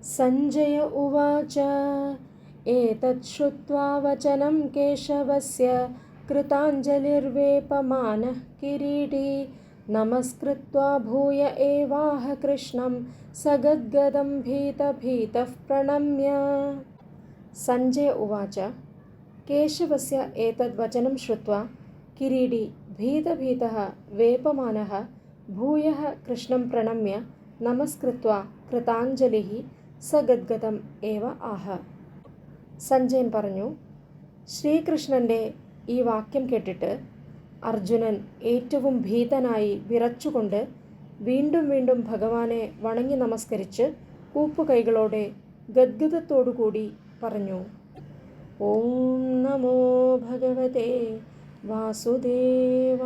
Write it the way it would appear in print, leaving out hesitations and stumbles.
सञ्जय उवाच एतत् श्रुत्वा वचनं केशवस्य कृताञ्जलिर्वेपमानः किरीटी नमस्कृत्वा भूय एवाह कृष्णं सगद्गदं भीतभीतः प्रणम्य। सञ्जय उवाच केशवस्य एतद् वचनं श्रुत्वा किरीटी भीतभीतः वेपमानः भूयः कृष्णं प्रणम्य നമസ്കൃത്വാ കൃതാഞ്ജലിഃ സഗദ്ഗദം ഏവ ആഹ. സഞ്ജയൻ പറഞ്ഞു, ശ്രീകൃഷ്ണൻ്റെ ഈ വാക്യം കേട്ടിട്ട് അർജുനൻ ഏറ്റവും ഭീതനായി വിറച്ചുകൊണ്ട് വീണ്ടും വീണ്ടും ഭഗവാനെ വണങ്ങി നമസ്കരിച്ച് കൂപ്പുകൈകളോടെ ഗദ്ഗദത്തോടുകൂടി പറഞ്ഞു, ഓം നമോ ഭഗവതേ വാസുദേവായ.